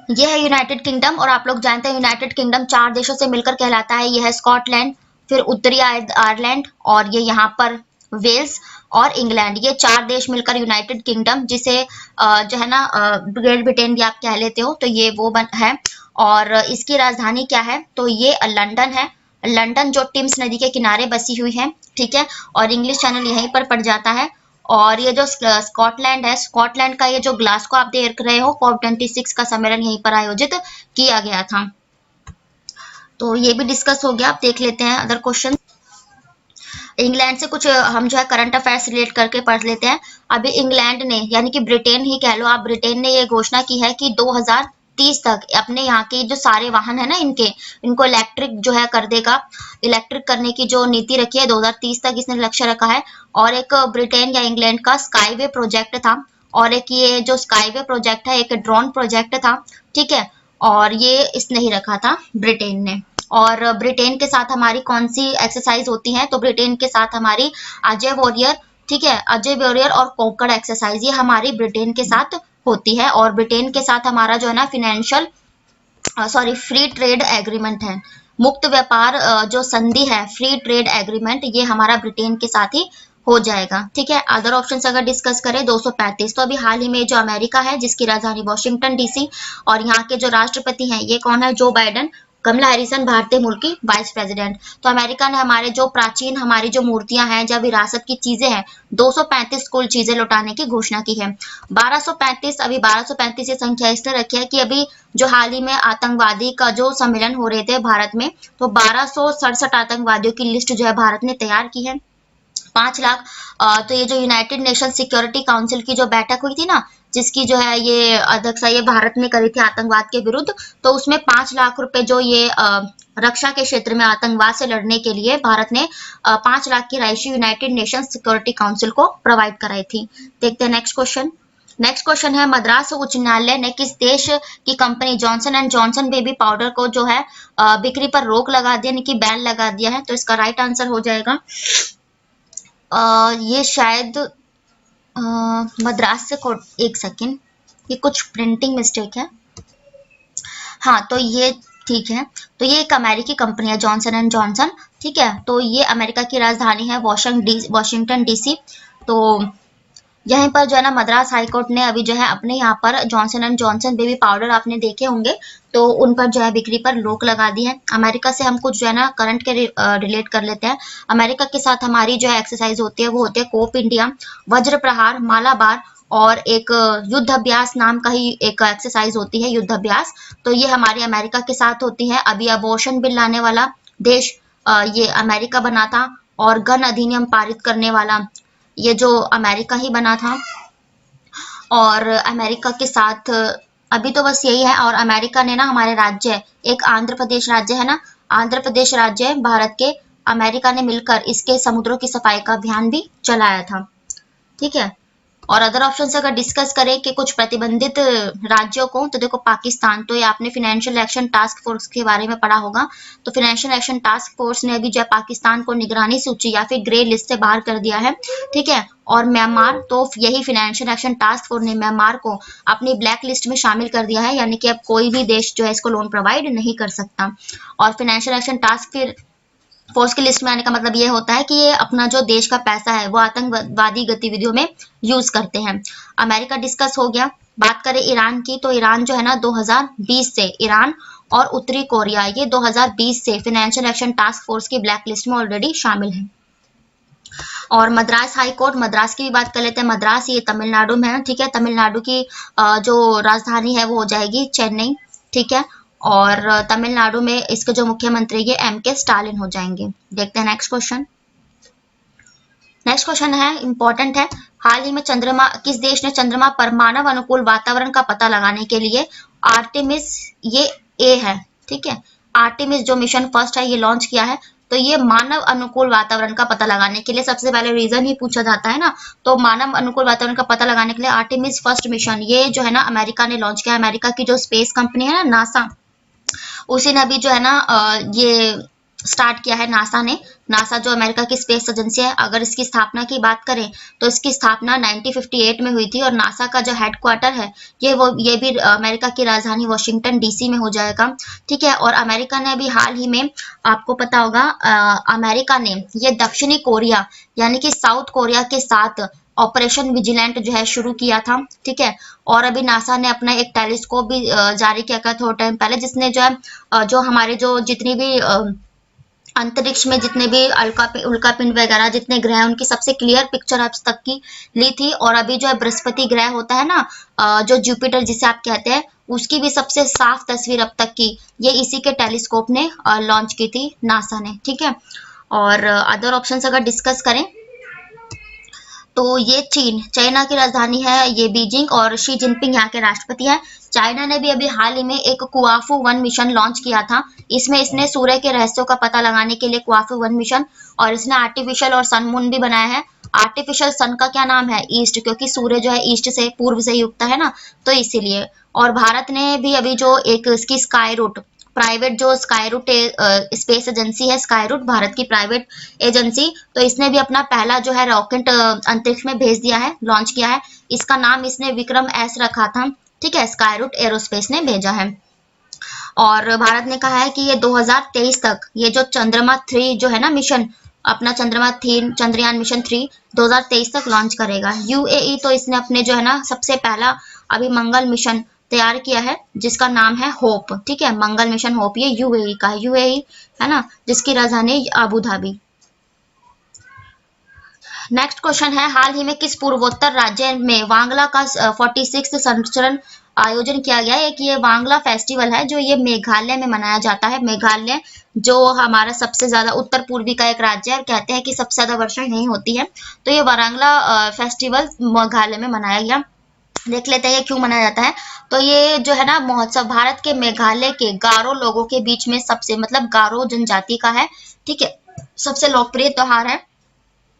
यह है यूनाइटेड किंगडम और आप लोग जानते हैं यूनाइटेड किंगडम 4 देशों से मिलकर कहलाता है। यह है स्कॉटलैंड, फिर उत्तरी आयरलैंड और ये यहाँ पर वेल्स और इंग्लैंड। ये 4 देश मिलकर यूनाइटेड किंगडम, जिसे जो है ना ग्रेट ब्रिटेन भी आप कह लेते हो, तो ये वो है। और इसकी राजधानी क्या है? तो ये लंदन है। लंदन जो टिम्स नदी के किनारे बसी हुई है। ठीक है, और इंग्लिश चैनल यहीं पर पड़ जाता है। और ये जो स्कॉटलैंड है, स्कॉटलैंड का ये जो ग्लासगो आप देख रहे हो, COP26 का सम्मेलन यहीं पर आयोजित किया गया था। तो ये भी डिस्कस हो गया। आप देख लेते हैं अदर क्वेश्चन। इंग्लैंड से कुछ हम जो है करंट अफेयर्स रिलेट करके पढ़ लेते हैं। अभी इंग्लैंड ने, यानी कि ब्रिटेन ही कह लो आप, ब्रिटेन ने ये घोषणा की है कि 2030 तक अपने यहाँ के जो सारे वाहन है ना इनको इलेक्ट्रिक जो है कर देगा। इलेक्ट्रिक करने की जो नीति रखी है 2030 तक इसने लक्ष्य रखा है। और एक ब्रिटेन या इंग्लैंड का स्काईवे प्रोजेक्ट था और एक ये जो स्काईवे प्रोजेक्ट है एक ड्रोन प्रोजेक्ट था। ठीक है, और ये इसने ही रखा था ब्रिटेन ने। और ब्रिटेन के साथ हमारी कौन सी एक्सरसाइज होती है? तो ब्रिटेन के साथ हमारी अजय वॉरियर, ठीक है, अजय वॉरियर और कोंकण एक्सरसाइज, ये हमारी ब्रिटेन के साथ होती है। और ब्रिटेन के साथ हमारा जो है ना फ्री ट्रेड एग्रीमेंट है, मुक्त व्यापार जो संधि है, फ्री ट्रेड एग्रीमेंट, ये हमारा ब्रिटेन के साथ ही हो जाएगा। ठीक है, अदर ऑप्शंस अगर डिस्कस करें 235, तो अभी हाल ही में जो अमेरिका है जिसकी राजधानी वॉशिंगटन डीसी और यहाँ के जो राष्ट्रपति हैं ये कौन है? Joe Biden. कमला हैरिसन भारतीय मूल की वाइस प्रेसिडेंट। तो अमेरिका ने हमारे जो प्राचीन हमारी जो मूर्तियां हैं, जब विरासत की चीजें हैं, 235 कुल चीजें लौटाने की घोषणा की है। 1235, अभी 1235 ये संख्या इसने रखी है कि अभी जो हाल ही में आतंकवादी का जो सम्मेलन हो रहे थे भारत में, तो 1267 आतंकवादियों की लिस्ट जो है भारत ने तैयार की है। 5 लाख। तो ये जो यूनाइटेड नेशन सिक्योरिटी काउंसिल की जो बैठक हुई थी ना, जिसकी जो है ये अध्यक्षता ये भारत ने करी थी आतंकवाद के विरुद्ध, तो उसमें 5 लाख रुपए जो ये रक्षा के क्षेत्र में आतंकवाद से लड़ने के लिए भारत ने 5 लाख की राशि यूनाइटेड नेशन सिक्योरिटी काउंसिल को प्रोवाइड कराई थी। देखते हैं नेक्स्ट क्वेश्चन। नेक्स्ट क्वेश्चन है, मद्रास उच्च न्यायालय ने किस देश की company Johnson and Johnson baby powder को जो है बिक्री पर रोक लगा दिया, यानी कि बैन लगा दिया है? तो इसका राइट आंसर हो जाएगा ये शायद मद्रास से, एक सेकेंड, ये कुछ प्रिंटिंग मिस्टेक है। हाँ, तो ये ठीक है। तो ये एक अमेरिकी कंपनी है जॉनसन एंड जॉनसन, ठीक है। तो ये अमेरिका की राजधानी है वॉशिंगटन डीसी। तो यहीं पर जो है ना मद्रास हाई कोर्ट ने अभी जो है अपने यहाँ पर Johnson and Johnson baby powder आपने देखे होंगे, तो उन पर जो है बिक्री पर रोक लगा दी है। अमेरिका से हम कुछ जो है ना करंट के रिलेट कर लेते हैं। अमेरिका के साथ हमारी जो है एक्सरसाइज होती है वो होती है कोप इंडिया, वज्र प्रहार, मालाबार और एक युद्ध अभ्यास नाम का ही एक एक्सरसाइज होती है युद्ध अभ्यास। तो ये हमारी अमेरिका के साथ होती है। अभी अबॉर्शन बिल लाने वाला देश ये अमेरिका बना था, और गन अधिनियम पारित करने वाला ये जो अमेरिका ही बना था। और अमेरिका के साथ अभी तो बस यही है। और अमेरिका ने ना हमारे राज्य, एक आंध्र प्रदेश राज्य है ना, आंध्र प्रदेश राज्य भारत के, अमेरिका ने मिलकर इसके समुद्रों की सफाई का अभियान भी चलाया था, ठीक है। और अदर ऑप्शन से अगर डिस्कस करें कि कुछ प्रतिबंधित राज्यों को, तो देखो पाकिस्तान, तो ये आपने फाइनेंशियल एक्शन टास्क फोर्स के बारे में पढ़ा होगा। तो फाइनेंशियल एक्शन टास्क फोर्स ने अभी जो है पाकिस्तान को निगरानी सूची या फिर ग्रे लिस्ट से बाहर कर दिया है, ठीक है। और म्यांमार, तो यही फाइनेंशियल एक्शन टास्क फोर्स ने म्यांमार को अपनी ब्लैक लिस्ट में शामिल कर दिया है, यानी कि अब कोई भी देश जो है इसको लोन प्रोवाइड नहीं कर सकता। और फाइनेंशियल एक्शन टास्क फोर्स की लिस्ट में आने का मतलब ये होता है कि ये अपना जो देश का पैसा है वो आतंकवादी गतिविधियों में यूज करते हैं। अमेरिका डिस्कस हो गया। बात करें ईरान की, तो ईरान जो है ना 2020 से, ईरान और उत्तरी कोरिया ये 2020 से फाइनेंशियल एक्शन टास्क फोर्स की ब्लैक लिस्ट में ऑलरेडी शामिल है। और मद्रास हाई कोर्ट, मद्रास की भी बात कर लेते हैं। मद्रास ये तमिलनाडु में है, ठीक है। तमिलनाडु की जो राजधानी है वो हो जाएगी चेन्नई, ठीक है। और तमिलनाडु में इसके जो मुख्यमंत्री ये एम.के. स्टालिन हो जाएंगे। देखते हैं नेक्स्ट क्वेश्चन। नेक्स्ट क्वेश्चन है, इंपॉर्टेंट है। हाल ही में चंद्रमा, किस देश ने चंद्रमा पर मानव अनुकूल वातावरण का पता लगाने के लिए आर्टेमिस, ये ए है, ठीक है, आर्टेमिस जो मिशन फर्स्ट है ये लॉन्च किया है। तो ये मानव अनुकूल वातावरण का पता लगाने के लिए, सबसे पहले रीजन ही पूछा जाता है ना, तो मानव अनुकूल वातावरण का पता लगाने के लिए आर्टेमिस फर्स्ट मिशन ये जो है ना अमेरिका ने लॉन्च किया। अमेरिका की जो स्पेस कंपनी है ना नासा, उसी ने अभी जो है ना ये स्टार्ट किया है नासा ने। नासा जो अमेरिका की स्पेस एजेंसी है, अगर इसकी स्थापना की बात करें तो इसकी स्थापना 1958 में हुई थी। और नासा का जो हेडक्वार्टर है ये भी अमेरिका की राजधानी वॉशिंगटन डीसी में हो जाएगा, ठीक है। और अमेरिका ने अभी हाल ही में, आपको पता होगा, अमेरिका ने ये दक्षिणी कोरिया यानी कि साउथ कोरिया के साथ ऑपरेशन विजिलेंट जो है शुरू किया था, ठीक है। और अभी नासा ने अपना एक टेलीस्कोप भी जारी किया था थोड़ा टाइम पहले, जिसने जो है जो हमारे जो जितनी भी अंतरिक्ष में जितने भी उल्कापिंड वगैरह जितने ग्रह हैं उनकी सबसे क्लियर पिक्चर अब तक की ली थी। और अभी जो है बृहस्पति ग्रह होता है ना, जो जुपिटर जिसे आप कहते हैं, उसकी भी सबसे साफ तस्वीर अब तक की ये इसी के टेलीस्कोप ने लॉन्च की थी नासा ने, ठीक है। और अदर ऑप्शन अगर डिस्कस करें तो ये चाइना की राजधानी है ये बीजिंग, और शी जिनपिंग यहाँ के राष्ट्रपति हैं। चाइना ने भी अभी हाल ही में एक कुआफू 1 मिशन लॉन्च किया था। इसमें इसने सूर्य के रहस्यों का पता लगाने के लिए कुआफू 1 मिशन, और इसने आर्टिफिशियल और सन मून भी बनाया है। आर्टिफिशियल सन का क्या नाम है, ईस्ट, क्योंकि सूर्य जो है ईस्ट से, पूर्व से युक्त है ना, तो इसीलिए। और भारत ने भी अभी जो एक इसकी स्काई रूट, प्राइवेट जो स्काई रूट स्पेस एजेंसी है, स्काई रूट भारत की प्राइवेट एजेंसी, तो इसने भी अपना पहला जो है रॉकेट अंतरिक्ष में भेज दिया है, लॉन्च किया है। इसका नाम इसने विक्रम एस रखा था, ठीक है, स्काई रूट एरोस्पेस ने भेजा है। और भारत ने कहा है कि ये 2023 तक ये जो चंद्रमा 3 जो है ना मिशन, अपना चंद्रमा 3 चंद्रयान मिशन 3 2023 तक लॉन्च करेगा। यूएई, तो इसने अपने जो है ना सबसे पहला अभी मंगल मिशन तैयार किया है जिसका नाम है होप, ठीक है, मंगल मिशन होप, ये यूएई का है, यूएई है ना, जिसकी राजधानी अबू धाबी। नेक्स्ट क्वेश्चन है, हाल ही में किस पूर्वोत्तर राज्य में वांगला का 46वां संचरण आयोजन किया गया है? कि ये वांगला फेस्टिवल है जो ये मेघालय में मनाया जाता है। मेघालय जो हमारा सबसे ज्यादा उत्तर पूर्वी का एक राज्य है, और कहते हैं कि सबसे ज्यादा वर्षा यहीं होती है। तो ये वांगला फेस्टिवल मेघालय में मनाया गया। देख लेते हैं ये क्यों मनाया जाता है। तो ये जो है ना महोत्सव भारत के मेघालय के गारो लोगों के बीच में सबसे, मतलब गारो जनजाति का है, ठीक है, सबसे लोकप्रिय त्योहार है।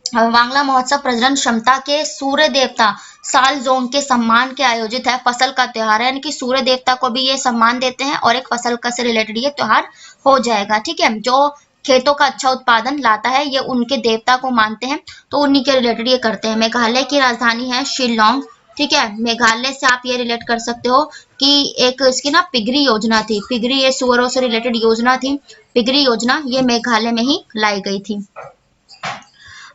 वांगला महोत्सव प्रजनन क्षमता के सूर्य देवता साल जोंग के सम्मान के आयोजित है। फसल का त्योहार है, यानी कि सूर्य देवता को भी ये सम्मान देते हैं, और एक फसल का से रिलेटेड ये त्योहार हो जाएगा, ठीक है। जो खेतों का अच्छा उत्पादन लाता है ये उनके देवता को मानते हैं, तो उन्हीं के रिलेटेड ये करते हैं। मेघालय की राजधानी है शिलोंग, ठीक है, मेघालय से आप ये रिलेट कर सकते हो कि एक इसकी ना पिगरी योजना थी, पिगरी ये सुअरों से रिलेटेड योजना थी, पिगरी योजना ये मेघालय में ही लाई गई थी।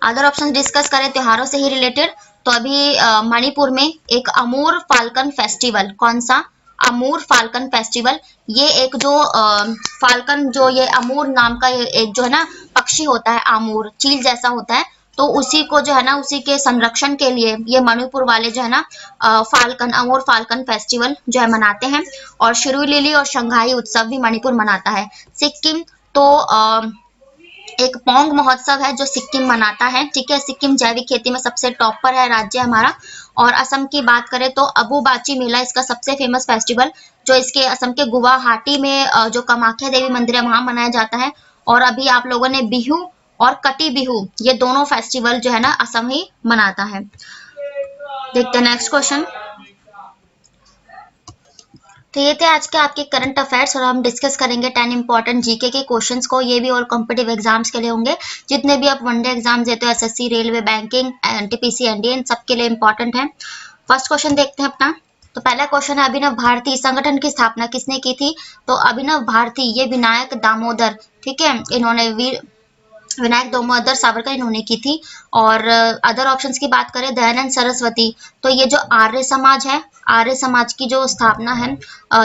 अदर ऑप्शन डिस्कस करें त्योहारों से ही रिलेटेड, तो अभी मणिपुर में एक अमूर फाल्कन फेस्टिवल, कौन सा? अमूर फाल्कन फेस्टिवल। ये एक जो फाल्कन जो ये अमूर नाम का ये एक जो है ना पक्षी होता है, आमूर चील जैसा होता है, तो उसी को जो है ना उसी के संरक्षण के लिए ये मणिपुर वाले जो है ना फाल्कन अमूर फाल्कन फेस्टिवल जो है मनाते हैं। और शिरुई लिली और शंघाई उत्सव भी मणिपुर मनाता है। सिक्किम तो एक पोंग महोत्सव है जो सिक्किम मनाता है, ठीक है। सिक्किम जैविक खेती में सबसे टॉप पर है राज्य हमारा। और असम की बात करें तो अबुबाची मेला इसका सबसे फेमस फेस्टिवल जो इसके असम के गुवाहाटी में जो कामाख्या देवी मंदिर है वहां मनाया जाता है। और अभी आप लोगों ने बिहू और कटी बिहू ये दोनों फेस्टिवल जो है ना असम ही मनाता है। देखते हैं नेक्स्ट क्वेश्चन। तो ये थे आज के आपके करंट अफेयर्स और हम डिस्कस करेंगे 10 इंपॉर्टेंट जीके के क्वेश्चंस को, ये भी और कॉम्पिटिटिव एग्जाम्स के लिए होंगे। जितने भी आप वनडे एग्जाम देते हो, SSC, railway, banking, NTPC, NDA, इन सबके लिए इंपॉर्टेंट है। फर्स्ट क्वेश्चन देखते हैं अपना। तो पहला क्वेश्चन है, अभिनव भारती संगठन की स्थापना किसने की थी? तो अभिनव भारती ये विनायक दामोदर, ठीक है, इन्होंने विनायक दामोदर सावरकर इन्होंने की थी। और अदर ऑप्शंस की बात करें, दयानंद सरस्वती, तो ये जो आर्य समाज है, आर्य समाज की जो स्थापना है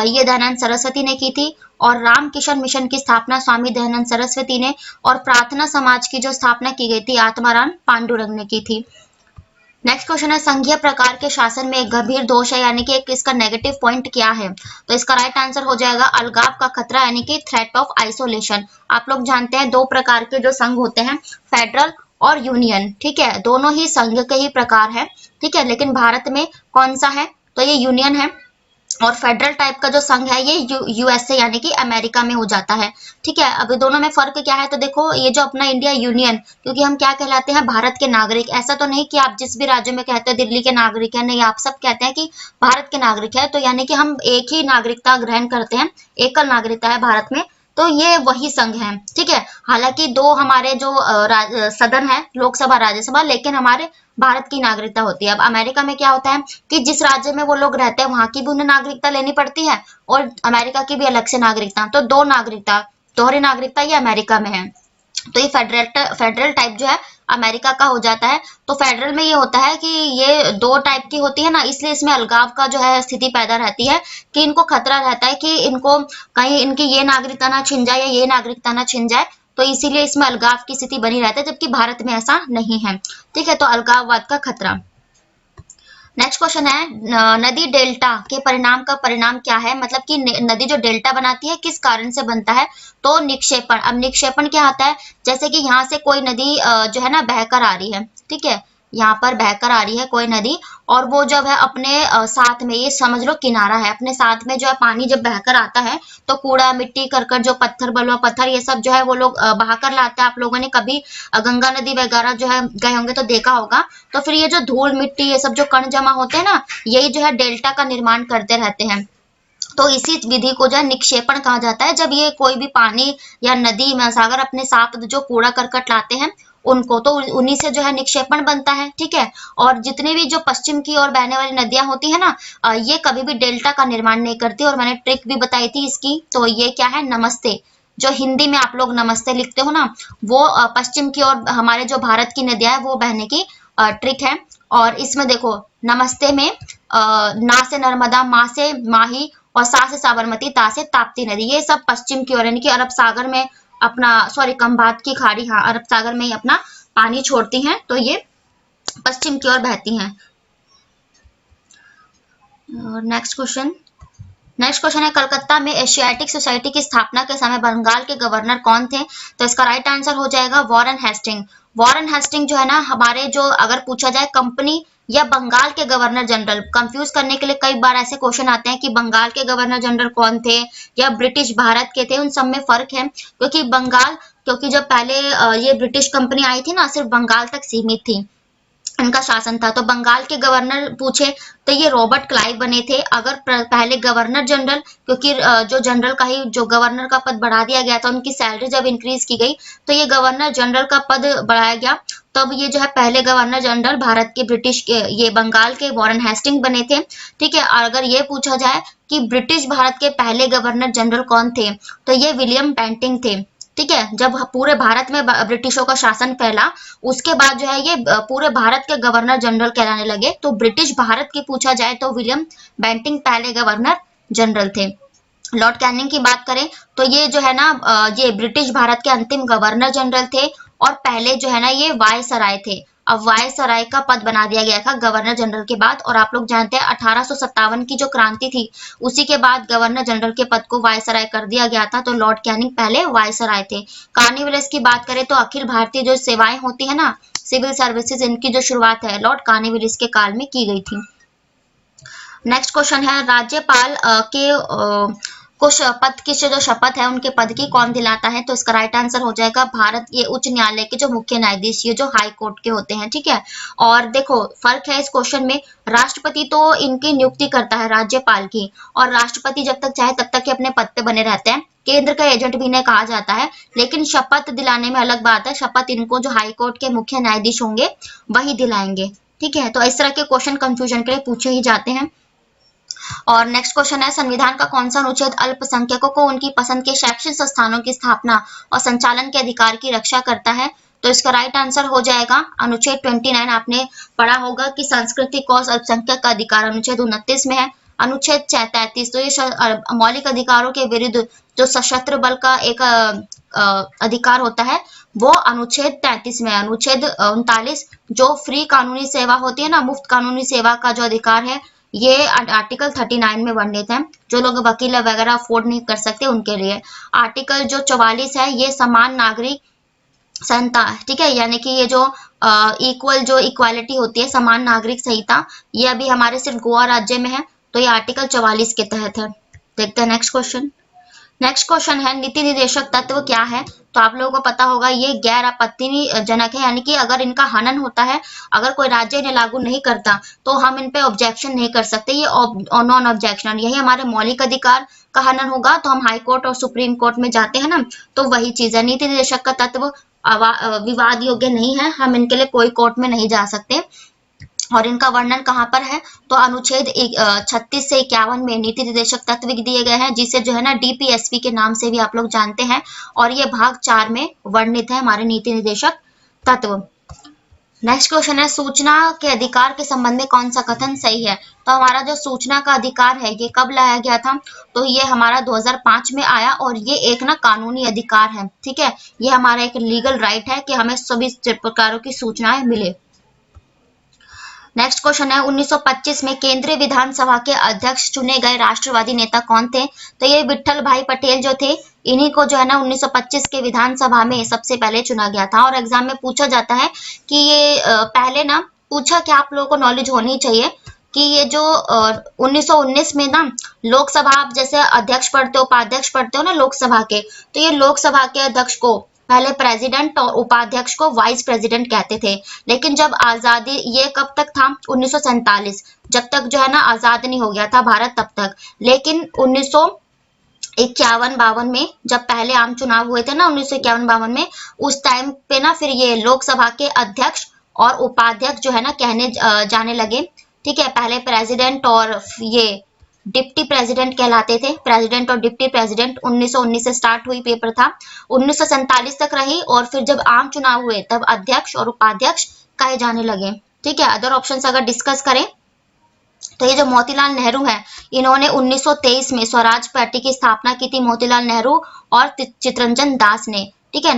ये दयानंद सरस्वती ने की थी। और रामकिशन मिशन की स्थापना स्वामी दयानंद सरस्वती ने। और प्रार्थना समाज की जो स्थापना की गई थी आत्माराम पांडुरंग ने की थी। नेक्स्ट क्वेश्चन है, संघीय प्रकार के शासन में एक गंभीर दोष है, यानी कि एक इसका नेगेटिव पॉइंट क्या है? तो इसका राइट आंसर हो जाएगा अलगाव का खतरा, यानी कि थ्रेट ऑफ आइसोलेशन। आप लोग जानते हैं दो प्रकार के जो संघ होते हैं, फेडरल और यूनियन, ठीक है, दोनों ही संघ के ही प्रकार है, ठीक है। लेकिन भारत में कौन सा है? तो ये यूनियन है। और फेडरल टाइप का जो संघ है ये यूएसए यानी कि अमेरिका में हो जाता है, ठीक है। अब दोनों में फर्क क्या है? तो देखो ये जो अपना इंडिया यूनियन, क्योंकि हम क्या कहलाते हैं, भारत के नागरिक। ऐसा तो नहीं कि आप जिस भी राज्य में कहते हो दिल्ली के नागरिक है, नहीं, आप सब कहते हैं कि भारत के नागरिक है, तो यानी कि हम एक ही नागरिकता ग्रहण करते हैं, एकल नागरिकता है भारत में, तो ये वही संघ है, ठीक है। हालांकि दो हमारे जो सदन है, लोकसभा राज्यसभा, लेकिन हमारे भारत की नागरिकता होती है। अब अमेरिका में क्या होता है कि जिस राज्य में वो लोग रहते हैं वहां की भी उन्हें नागरिकता लेनी पड़ती है और अमेरिका की भी अलग से नागरिकता, तो दो नागरिकता, दोहरी नागरिकता ये अमेरिका में है। तो ये फेडरल टाइप जो है अमेरिका का हो जाता है। तो फेडरल में ये होता है कि ये दो टाइप की होती है ना, इसलिए इसमें अलगाव का जो है स्थिति पैदा रहती है कि इनको खतरा रहता है कि इनको कहीं इनकी ये नागरिकता ना छिन जाए या ये नागरिकता ना छिन जाए, तो इसीलिए इसमें अलगाव की स्थिति बनी रहती है, जबकि भारत में ऐसा नहीं है, ठीक है। तो अलगाववाद का खतरा। नेक्स्ट क्वेश्चन है, नदी डेल्टा के परिणाम का परिणाम क्या है? मतलब कि नदी जो डेल्टा बनाती है किस कारण से बनता है? तो निक्षेपण। अब निक्षेपण क्या होता है? जैसे कि यहाँ से कोई नदी जो है ना बहकर आ रही है, ठीक है, यहाँ पर बहकर आ रही है कोई नदी, और वो जब है अपने साथ में, ये समझ लो किनारा है, अपने साथ में जो है पानी जब बहकर आता है तो कूड़ा मिट्टी करकट जो पत्थर बलुआ पत्थर ये सब जो है वो लोग बहाकर लाते हैं। आप लोगों ने कभी गंगा नदी वगैरह जो है गए होंगे तो देखा होगा। तो फिर ये जो धूल मिट्टी ये सब जो कण जमा होते हैं ना, यही जो है डेल्टा का निर्माण करते रहते हैं। तो इसी विधि को जो है निक्षेपण कहा जाता है। जब ये कोई भी पानी या नदी महासागर अपने साथ जो कूड़ा करकट लाते हैं उनको, तो उन्हीं से जो है निक्षेपण बनता है, ठीक है। और जितनी भी जो पश्चिम की ओर बहने वाली नदियां होती है ना, ये कभी भी डेल्टा का निर्माण नहीं करती। और मैंने ट्रिक भी बताई थी इसकी, तो ये क्या है, नमस्ते, जो हिंदी में आप लोग नमस्ते लिखते हो ना, वो पश्चिम की ओर हमारे जो भारत की नदियां है वो बहने की ट्रिक है। और इसमें देखो नमस्ते में ना से नर्मदा, मा से माही, और सा से साबरमती, ता से ताप्ती नदी, ये सब पश्चिम की ओर यानी कि अरब सागर में अपना, सॉरी, खंभात की खाड़ी, हाँ, अरब सागर में ही अपना पानी छोड़ती हैं, तो ये पश्चिम की ओर बहती हैं। नेक्स्ट क्वेश्चन है, कलकत्ता में एशियाटिक सोसाइटी की स्थापना के समय बंगाल के गवर्नर कौन थे? तो इसका राइट आंसर हो जाएगा वॉरेन हेस्टिंग। वॉरेन हेस्टिंग जो है ना, हमारे जो अगर पूछा जाए कंपनी या बंगाल के गवर्नर जनरल, कंफ्यूज करने के लिए कई बार ऐसे क्वेश्चन आते हैं कि बंगाल के गवर्नर जनरल कौन थे या ब्रिटिश भारत के थे, उन सब में फर्क है। क्योंकि बंगाल, क्योंकि जब पहले ये ब्रिटिश कंपनी आई थी ना, सिर्फ बंगाल तक सीमित थी, इनका शासन था। तो बंगाल के गवर्नर पूछे तो ये रॉबर्ट क्लाइव बने थे। अगर पहले गवर्नर जनरल, क्योंकि जो जनरल का ही जो गवर्नर का पद बढ़ा दिया गया था, उनकी सैलरी जब इंक्रीज की गई तो ये गवर्नर जनरल का पद बढ़ाया गया। तब ये जो है पहले गवर्नर जनरल भारत के ब्रिटिश के ये बंगाल के वॉरेन हेस्टिंग बने थे। ठीक है, और अगर ये पूछा जाए कि ब्रिटिश भारत के पहले गवर्नर जनरल कौन थे, तो ये विलियम बेंटिंग थे। ठीक है, जब पूरे भारत में ब्रिटिशों का शासन फैला, उसके बाद जो है ये पूरे भारत के गवर्नर जनरल कहलाने लगे। तो ब्रिटिश भारत की पूछा जाए तो विलियम बेंटिंग पहले गवर्नर जनरल थे। लॉर्ड कैनिंग की बात करें तो ये जो है ना ये ब्रिटिश भारत के अंतिम गवर्नर जनरल थे, और पहले जो है ना ये वायसराय थे। अब वायसराय का पद बना दिया गया था गवर्नर जनरल के बाद। और आप लोग जानते हैं 1857 की जो क्रांति थी, उसी के बाद गवर्नर जनरल के पद को वायसराय कर दिया गया था। तो लॉर्ड कैनिंग पहले वायसराय थे। कार्निवलिस की बात करें तो अखिल भारतीय जो सेवाएं होती है ना, सिविल सर्विसेज, इनकी जो शुरुआत है लॉर्ड कार्निवलिस के काल में की गई थी। नेक्स्ट क्वेश्चन है, राज्यपाल के को शपथ की जो शपथ है उनके पद की कौन दिलाता है? तो इसका राइट आंसर हो जाएगा भारत ये उच्च न्यायालय के जो मुख्य न्यायाधीश, ये जो हाई कोर्ट के होते हैं। ठीक है, और देखो फर्क है इस क्वेश्चन में, राष्ट्रपति तो इनकी नियुक्ति करता है राज्यपाल की, और राष्ट्रपति जब तक चाहे तब तक ही अपने पद पे बने रहते हैं। केंद्र का एजेंट भी इन्हें कहा जाता है, लेकिन शपथ दिलाने में अलग बात है। शपथ इनको जो हाई कोर्ट के मुख्य न्यायाधीश होंगे वही दिलाएंगे। ठीक है, तो इस तरह के क्वेश्चन कंफ्यूजन के लिए पूछे ही जाते हैं। और नेक्स्ट क्वेश्चन है, संविधान का कौन सा अनुच्छेद अल्पसंख्यकों को उनकी पसंद के शैक्षिक संस्थानों की स्थापना और संचालन के अधिकार की रक्षा करता है? तो इसका राइट आंसर हो जाएगा अनुच्छेद 29। आपने पढ़ा होगा कि सांस्कृतिक और अल्पसंख्यक का अधिकार अनुच्छेद 29 में है। अनुच्छेद 33 तो ये मौलिक अधिकारों के विरुद्ध जो सशस्त्र बल का एक अधिकार होता है, वो अनुच्छेद 33 में है। अनुच्छेद 39 जो फ्री कानूनी सेवा होती है ना, मुफ्त कानूनी सेवा का जो अधिकार है, ये आर्टिकल 39 में वर्णित है। जो लोग वकील वगैरह अफोर्ड नहीं कर सकते उनके लिए। आर्टिकल जो 44 है, ये समान नागरिक संहिता, ठीक है, यानी कि ये जो इक्वल जो इक्वालिटी होती है, समान नागरिक संहिता, ये अभी हमारे सिर्फ गोवा राज्य में है, तो ये आर्टिकल 44 के तहत है। देखते हैं नेक्स्ट क्वेश्चन। नेक्स्ट क्वेश्चन है, नीति निर्देशक तत्व क्या है? तो आप लोगों को पता होगा ये गैर आपत्तिजनक है, यानी कि अगर इनका हनन होता है, अगर कोई राज्य इन्हें लागू नहीं करता तो हम इन पे ऑब्जेक्शन नहीं कर सकते, ये नॉन ऑब्जेक्शनल। यही हमारे मौलिक अधिकार का हनन होगा तो हम हाई कोर्ट और सुप्रीम कोर्ट में जाते हैं ना, तो वही चीज है। नीति निर्देशक का तत्व विवाद योग्य नहीं है, हम इनके लिए कोई कोर्ट में नहीं जा सकते। और इनका वर्णन कहाँ पर है? तो अनुच्छेद 36 से 51 में नीति निर्देशक तत्व दिए गए हैं, जिसे जो है ना डीपीएसपी के नाम से भी आप लोग जानते हैं, और ये भाग 4 में वर्णित है हमारे नीति निर्देशक तत्व। नेक्स्ट क्वेश्चन है, सूचना के अधिकार के संबंध में कौन सा कथन सही है? तो हमारा जो सूचना का अधिकार है ये कब लाया गया था? तो ये हमारा 2005 में आया, और ये एक ना कानूनी अधिकार है। ठीक है, ये हमारा एक लीगल राइट है कि हमें सभी प्रकारों की सूचनाएं मिले। नेक्स्ट क्वेश्चन है, 1925 में केंद्रीय विधानसभा के अध्यक्ष चुने गए राष्ट्रवादी नेता कौन थे? तो ये विट्ठल भाई पटेल जो थे, इन्हीं को जो है ना 1925 के विधानसभा में सबसे पहले चुना गया था। और एग्जाम में पूछा जाता है कि ये पहले ना पूछा कि आप लोगों को नॉलेज होनी चाहिए कि ये जो 1919 में ना लोकसभा, आप जैसे अध्यक्ष पढ़ते हो, उपाध्यक्ष पढ़ते हो ना लोकसभा के, तो ये लोकसभा के अध्यक्ष को पहले प्रेसिडेंट और उपाध्यक्ष को वाइस प्रेसिडेंट कहते थे। लेकिन जब आजादी, ये कब तक था? 1947, जब तक जो है ना आजाद नहीं हो गया था भारत तब तक। लेकिन 1951-52 में जब पहले आम चुनाव हुए थे ना 1951-52 में, उस टाइम पे ना फिर ये लोकसभा के अध्यक्ष और उपाध्यक्ष जो है ना कहने जाने लगे। ठीक है, पहले प्रेसिडेंट और ये डिप्टी प्रेसिडेंट कहलाते थे। प्रेसिडेंट और डिप्टी प्रेसिडेंट 1919 से स्टार्ट हुई पेपर था, 1947 तक रही, और फिर जब आम चुनाव हुए तब अध्यक्ष और उपाध्यक्ष कहे जाने लगे। ठीक है, अदर ऑप्शंस अगर डिस्कस करें तो ये जो मोतीलाल नेहरू है, इन्होंने 1923 में स्वराज पार्टी की स्थापना की थी, मोतीलाल नेहरू और चित्तरंजन दास ने। ठीक है,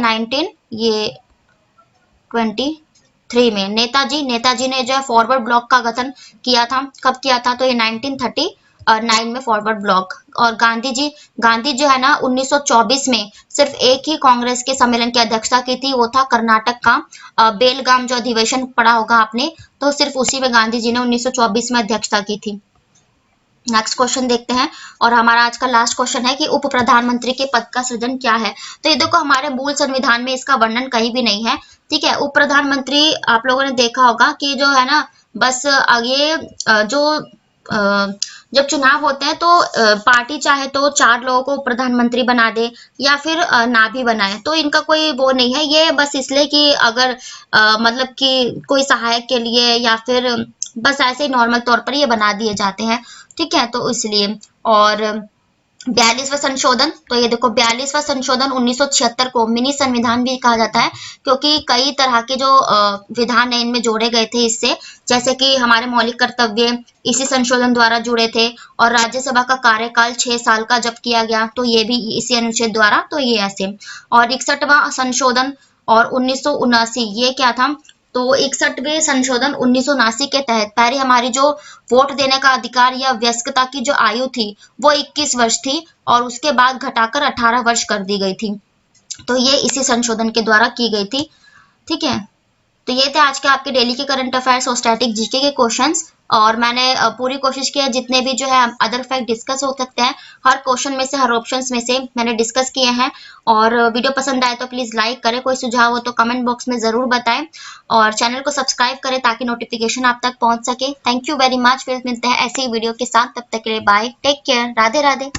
1923 में नेताजी ने जो है फॉरवर्ड ब्लॉक का गठन किया था। कब किया था? तो ये 1939 में फॉरवर्ड ब्लॉक। और गांधी जो है ना 1924 में सिर्फ एक ही कांग्रेस के सम्मेलन की अध्यक्षता की थी, वो था कर्नाटक का बेलगाम जो अधिवेशन पढ़ा होगा आपने, तो सिर्फ उसी में गांधी जी ने 1924 में अध्यक्षता की थी। नेक्स्ट क्वेश्चन देखते हैं, और हमारा आज का लास्ट क्वेश्चन है कि उप प्रधानमंत्री के पद का सृजन क्या है? तो ये देखो हमारे मूल संविधान में इसका वर्णन कहीं भी नहीं है, ठीक है। उप प्रधानमंत्री आप लोगों ने देखा होगा कि जो है ना, बस आगे जो जब चुनाव होते हैं तो पार्टी चाहे तो 4 लोगों को प्रधानमंत्री बना दे या फिर ना भी बनाए, तो इनका कोई वो नहीं है। ये बस इसलिए कि अगर मतलब कि कोई सहायक के लिए या फिर बस ऐसे ही नॉर्मल तौर पर ये बना दिए जाते हैं। ठीक है, तो इसलिए। और 42वां संशोधन, तो ये देखो 42वां संशोधन 1976 को मिनी संविधान भी कहा जाता है, क्योंकि कई तरह के जो विधान है इनमें जोड़े गए थे इससे, जैसे कि हमारे मौलिक कर्तव्य इसी संशोधन द्वारा जुड़े थे, और राज्यसभा का कार्यकाल 6 साल का जब किया गया तो ये भी इसी अनुच्छेद द्वारा, तो ये ऐसे। और 61वां संशोधन और 1979, ये क्या था, तो 61वें संशोधन 1979 के तहत पहले हमारी जो वोट देने का अधिकार या वयस्कता की जो आयु थी वो 21 वर्ष थी, और उसके बाद घटाकर 18 वर्ष कर दी गई थी। तो ये इसी संशोधन के द्वारा की गई थी। ठीक है, तो ये थे आज के आपके डेली के करंट अफेयर्स और स्टैटिक जीके के क्वेश्चंस। और मैंने पूरी कोशिश की है जितने भी जो है अदर फैक्ट डिस्कस हो सकते हैं, हर क्वेश्चन में से, हर ऑप्शंस में से मैंने डिस्कस किए हैं। और वीडियो पसंद आए तो प्लीज लाइक करें, कोई सुझाव हो तो कमेंट बॉक्स में जरूर बताएं, और चैनल को सब्सक्राइब करें ताकि नोटिफिकेशन आप तक पहुंच सके। थैंक यू वेरी मच, फिर मिलते हैं ऐसी ही वीडियो के साथ, तब तक के लिए bye, take care, Radhe Radhe.